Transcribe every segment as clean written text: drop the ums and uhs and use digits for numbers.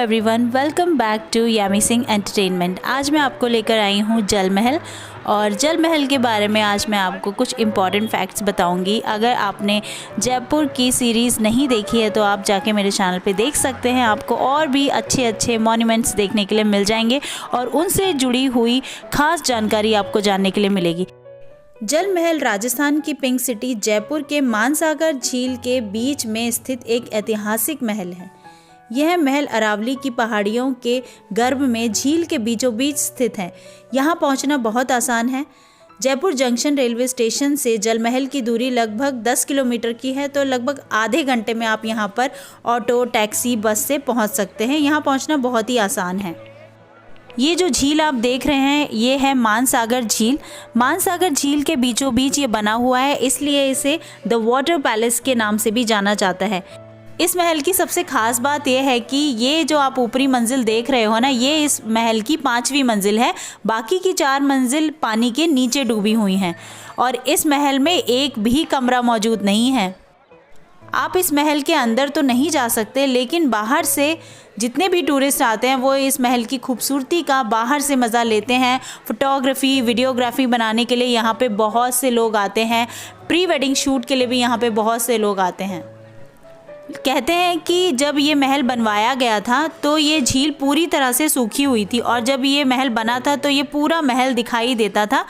Everyone, welcome back to Yami Singh entertainment. आज मैं आपको लेकर आई हूँ जल महल। और जल महल के बारे में आज मैं आपको कुछ इम्पॉर्टेंट फैक्ट्स बताऊंगी। अगर आपने जयपुर की सीरीज़ नहीं देखी है तो आप जाके मेरे चैनल पे देख सकते हैं। आपको और भी अच्छे अच्छे मॉन्यूमेंट्स देखने के लिए मिल जाएंगे और उनसे जुड़ी हुई ख़ास जानकारी आपको जानने के लिए मिलेगी। जल महल राजस्थान की पिंक सिटी जयपुर के मानसागर झील के बीच में स्थित एक ऐतिहासिक महल है। यह महल अरावली की पहाड़ियों के गर्भ में झील के बीचों बीच स्थित है। यहाँ पहुँचना बहुत आसान है। जयपुर जंक्शन रेलवे स्टेशन से जल महल की दूरी लगभग 10 किलोमीटर की है, तो लगभग आधे घंटे में आप यहाँ पर ऑटो, टैक्सी, बस से पहुँच सकते हैं। यहाँ पहुँचना बहुत ही आसान है। ये जो झील आप देख रहे हैं ये है मानसागर झील। मानसागर झील के बीचों बीच ये बना हुआ है, इसलिए इसे द वाटर पैलेस के नाम से भी जाना जाता है। इस महल की सबसे ख़ास बात यह है कि ये जो आप ऊपरी मंजिल देख रहे हो ना, ये इस महल की 5वीं मंजिल है। बाकी की 4 मंजिल पानी के नीचे डूबी हुई हैं और इस महल में एक भी कमरा मौजूद नहीं है। आप इस महल के अंदर तो नहीं जा सकते, लेकिन बाहर से जितने भी टूरिस्ट आते हैं वो इस महल की खूबसूरती का बाहर से मज़ा लेते हैं। फोटोग्राफी, वीडियोग्राफी बनाने के लिए यहाँ पे बहुत से लोग आते हैं। प्री वेडिंग शूट के लिए भी यहाँ पे बहुत से लोग आते हैं। कहते हैं कि जब ये महल बनवाया गया था तो ये झील पूरी तरह से सूखी हुई थी और जब ये महल बना था तो ये पूरा महल दिखाई देता था।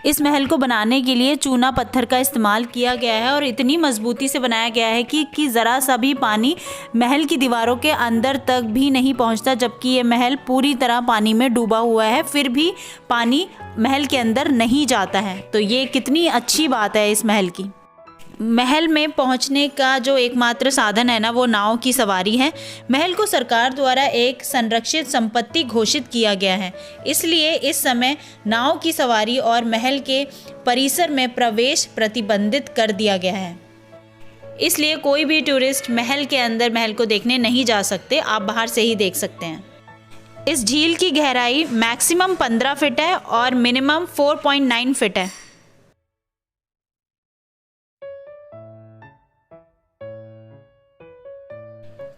इस महल को बनाने के लिए चूना पत्थर का इस्तेमाल किया गया है और इतनी मजबूती से बनाया गया है कि ज़रा सा भी पानी महल की दीवारों के अंदर तक भी नहीं पहुंचता, जबकि ये महल पूरी तरह पानी में डूबा हुआ है, फिर भी पानी महल के अंदर नहीं जाता है। तो ये कितनी अच्छी बात है इस महल की। महल में पहुंचने का जो एकमात्र साधन है ना, वो नाव की सवारी है। महल को सरकार द्वारा एक संरक्षित संपत्ति घोषित किया गया है, इसलिए इस समय नाव की सवारी और महल के परिसर में प्रवेश प्रतिबंधित कर दिया गया है। इसलिए कोई भी टूरिस्ट महल के अंदर महल को देखने नहीं जा सकते, आप बाहर से ही देख सकते हैं। इस झील की गहराई मैक्सिमम 15 फीट है और मिनिमम 4.9 फीट है।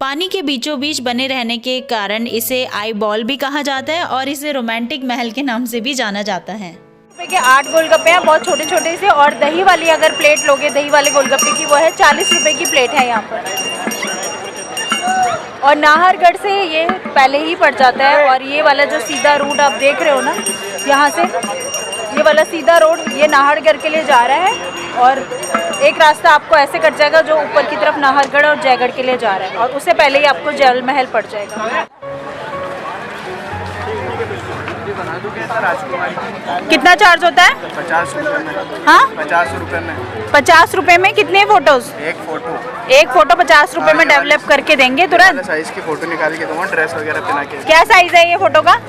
पानी के बीचों बीच बने रहने के कारण इसे आई बॉल भी कहा जाता है और इसे रोमांटिक महल के नाम से भी जाना जाता है। रुपए के 8 गोलगप्पे हैं, बहुत छोटे छोटे से। और दही वाली अगर प्लेट लोगे, दही वाले गोलगप्पे की, वो है 40 रुपए की प्लेट है यहाँ पर। और नाहरगढ़ से ये पहले ही पड़ जाता है। और ये वाला जो सीधा रूट आप देख रहे हो ना, यहाँ से ये वाला सीधा रोड ये नाहरगढ़ के लिए जा रहा है और एक रास्ता आपको ऐसे कट जाएगा जो ऊपर की तरफ नाहरगढ़ और जयगढ़ के लिए जा रहा है, और उससे पहले ही आपको जल महल पड़ जाएगा। कितना चार्ज होता है? 50 रुपये में। हाँ, 50 रुपये में। 50 रुपये में कितने फोटोज? एक फोटो 50 रुपये में डेवलप करके देंगे तुरंत। साइज की फोटो निकाल के दूंगा, ड्रेस वगैरह पहना के। क्या साइज है ये फोटो का?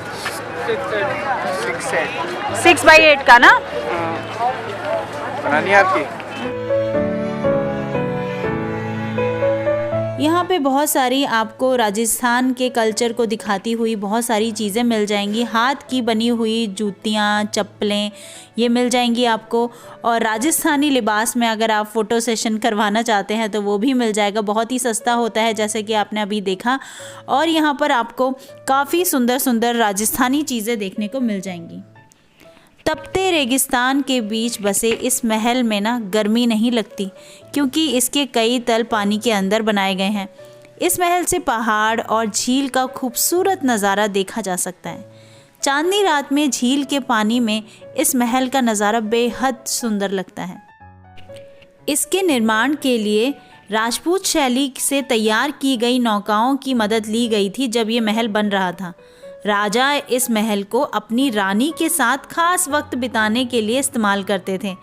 6x8 का ना। बनानी है आपकी? यहाँ पे बहुत सारी आपको राजस्थान के कल्चर को दिखाती हुई बहुत सारी चीज़ें मिल जाएंगी। हाथ की बनी हुई जूतियाँ, चप्पलें ये मिल जाएंगी आपको। और राजस्थानी लिबास में अगर आप फ़ोटो सेशन करवाना चाहते हैं तो वो भी मिल जाएगा। बहुत ही सस्ता होता है, जैसे कि आपने अभी देखा। और यहाँ पर आपको काफ़ी सुंदर सुंदर राजस्थानी चीज़ें देखने को मिल जाएंगी। तपते रेगिस्तान के बीच बसे इस महल में ना गर्मी नहीं लगती, क्योंकि इसके कई तल पानी के अंदर बनाए गए हैं। इस महल से पहाड़ और झील का खूबसूरत नज़ारा देखा जा सकता है। चांदनी रात में झील के पानी में इस महल का नज़ारा बेहद सुंदर लगता है। इसके निर्माण के लिए राजपूत शैली से तैयार की गई नौकाओं की मदद ली गई थी जब ये महल बन रहा था। राजा इस महल को अपनी रानी के साथ खास वक्त बिताने के लिए इस्तेमाल करते थे।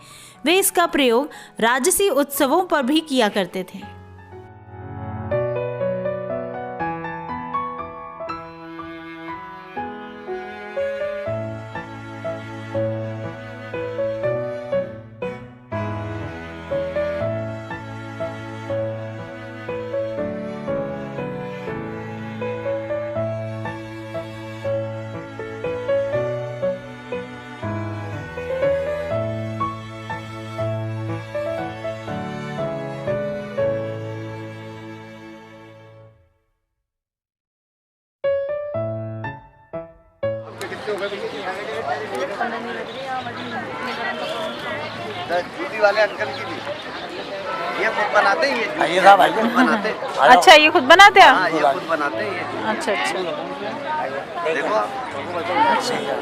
वे इसका प्रयोग राजसी उत्सवों पर भी किया करते थे। जूती वाले अंकल की भी ये खुद बनाते हैं, ये साहब भाई बनाते हैं। अच्छा, ये खुद बनाते हैं हाँ, आप? ये खुद बनाते हैं ये। अच्छा अच्छा। देखो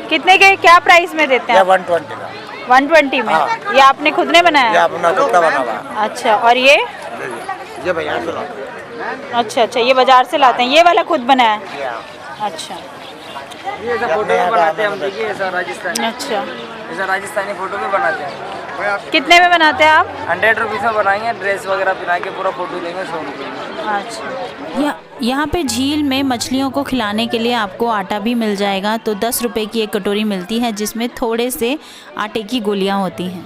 कितने के क्या प्राइस में देते हैं? 120 का 120 में। ये आपने खुद ने ये बनाया? अपना कुत्ता बना हुआ अच्छा, और ये? ये भैया से लो। अच्छा अच्छा, ये बाजार से लाते हैं, ये वाला खुद बनाया है? अच्छा ये फोटो भी बनाते हैं हम, देखिए ऐसा राजस्थानी, अच्छा। ऐसा राजस्थानी फोटो भी बनाते हैं। कितने में बनाते हैं आप? 100 रुपीज़ में बनाएंगे, ड्रेस वगैरह पहना के पूरा फोटो देंगे 100 रुपये में। अच्छा। यहाँ पे झील में मछलियों को खिलाने के लिए आपको आटा भी मिल जाएगा। तो 10 रुपए की एक कटोरी मिलती है जिसमें थोड़े से आटे की गोलियाँ होती हैं।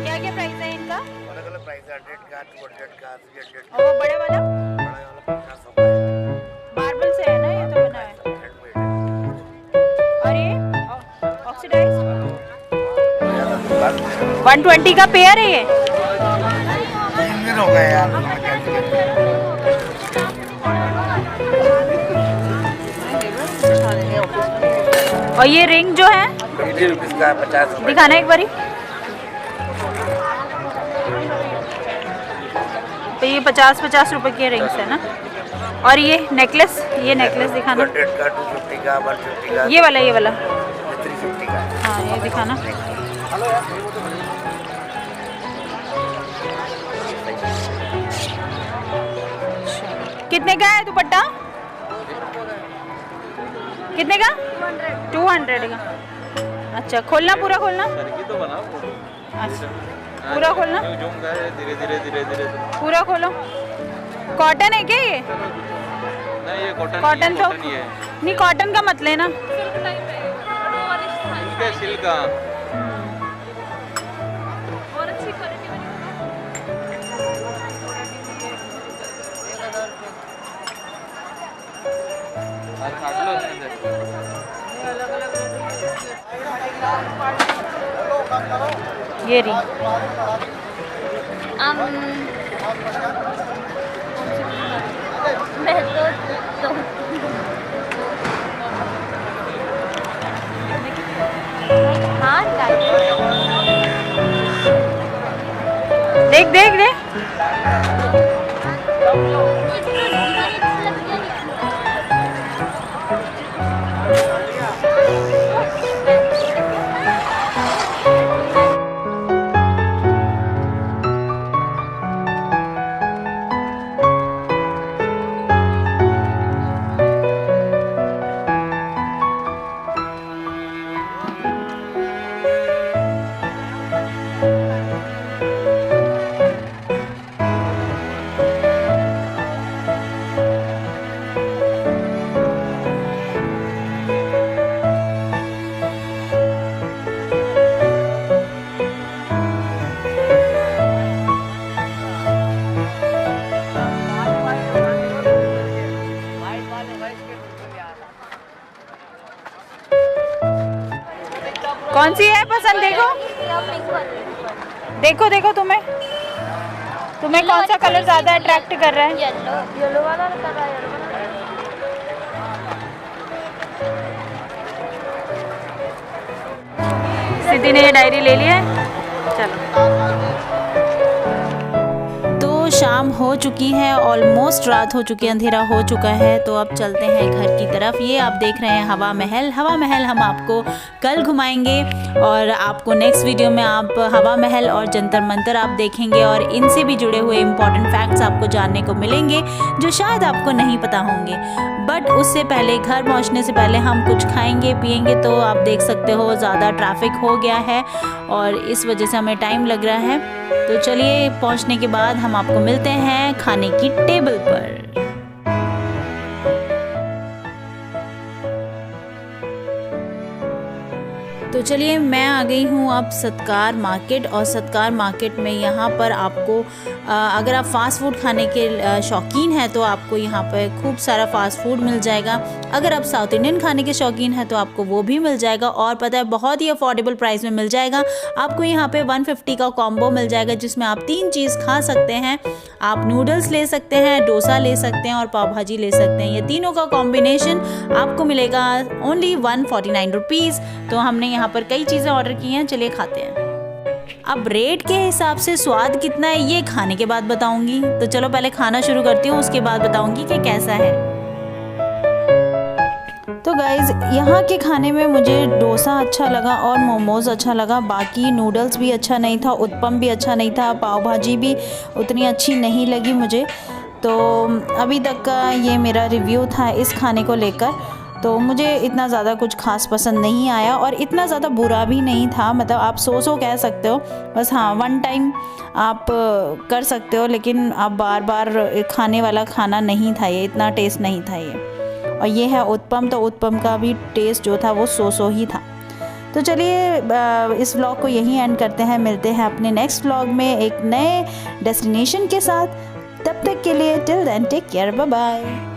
क्या क्या प्राइस है इनका? अलग-अलग प्राइस है, 100 का, 200 का, 300 और वो बड़े वाला बड़ा वाला 50 का है। मार्बल से है ना, ये तो बना है। हैंडमेड और ये ऑक्सीडाइज है। 120 का पेयर है ये? 3 दिन हो गए यार। और ये रिंग जो है 80 रुपीज़ का है, 50 रुपये। दिखाना एक बारी। तो ये 50-50 रुपए की रिंग्स है ना। और ये नेकलेस दिखाना। 200 का, 250 का, 150 का, ये वाला 350 का। हाँ, ये दिखाना। कितने का है दुपट्टा? कितने का? 200 का। अच्छा, खोलना, पूरा खोलना। अच्छा, पूरा खोलना, धीरे पूरा खोलो। कॉटन है क्या ये? नहीं, ये कॉटन तो नहीं, कॉटन का मत लेना। सिल्क का। ये रही। देख देख देख। कौन सी है पसंद? देखो देखो देखो, तुम्हें कौन सा कलर ज्यादा अट्रैक्ट कर रहा है? येलो वाला कर रहा है, येलो वाला। सिद्धि ने ये डायरी ले लिया है। चलो, तो शाम हो चुकी है, ऑलमोस्ट रात हो चुकी है, अंधेरा हो चुका है। तो अब चलते हैं घर की तरफ। ये आप देख रहे हैं हवा महल। हवा महल हम आपको कल घुमाएंगे और आपको नेक्स्ट वीडियो में आप हवा महल और जंतर मंतर आप देखेंगे और इनसे भी जुड़े हुए इम्पॉर्टेंट फैक्ट्स आपको जानने को मिलेंगे जो शायद आपको नहीं पता होंगे। बट उससे पहले, घर पहुंचने से पहले हम कुछ खाएंगे पिएंगे। तो आप देख सकते हो ज़्यादा ट्रैफिक हो गया है और इस वजह से हमें टाइम लग रहा है। तो चलिए, पहुंचने के बाद हम आपको मिलते हैं खाने की टेबल पर। तो तो चलिए मैं आ गई हूँ अब सत्कार मार्केट। और सत्कार मार्केट में यहाँ पर आपको अगर आप फ़ास्ट फूड खाने के शौकीन हैं तो आपको यहाँ पर खूब सारा फ़ास्ट फूड मिल जाएगा। अगर आप साउथ इंडियन खाने के शौकीन हैं तो आपको वो भी मिल जाएगा, और पता है बहुत ही अफोर्डेबल प्राइस में मिल जाएगा। आपको यहाँ पे 150 का कॉम्बो मिल जाएगा जिसमें आप 3 चीज़ खा सकते हैं। आप नूडल्स ले सकते हैं, डोसा ले सकते हैं और पाव भाजी ले सकते हैं। ये तीनों का कॉम्बिनेशन आपको मिलेगा ओनली 149 रुपीज़। तो हमने यहाँ पर कई चीज़ें ऑर्डर की हैं, चलिए खाते हैं। अब रेट के हिसाब से स्वाद कितना है ये खाने के बाद बताऊंगी। तो चलो पहले खाना शुरू करती हूँ, उसके बाद बताऊंगी कि कैसा है। तो गाइज़ यहाँ के खाने में मुझे डोसा अच्छा लगा और मोमोज़ अच्छा लगा। बाकी नूडल्स भी अच्छा नहीं था, उत्पम भी अच्छा नहीं था, पाव भाजी भी उतनी अच्छी नहीं लगी मुझे। तो अभी तक का ये मेरा रिव्यू था इस खाने को लेकर। तो मुझे इतना ज़्यादा कुछ खास पसंद नहीं आया और इतना ज़्यादा बुरा भी नहीं था। मतलब आप सो कह सकते हो, बस हाँ वन टाइम आप कर सकते हो, लेकिन आप बार बार खाने वाला खाना नहीं था ये, इतना टेस्ट नहीं था ये। और ये है उत्पम, तो उत्पम का भी टेस्ट जो था वो सो ही था। तो चलिए इस व्लॉग को यहीं एंड करते हैं। मिलते हैं अपने नेक्स्ट व्लॉग में एक नए डेस्टिनेशन के साथ। तब तक के लिए till then take care, bye bye.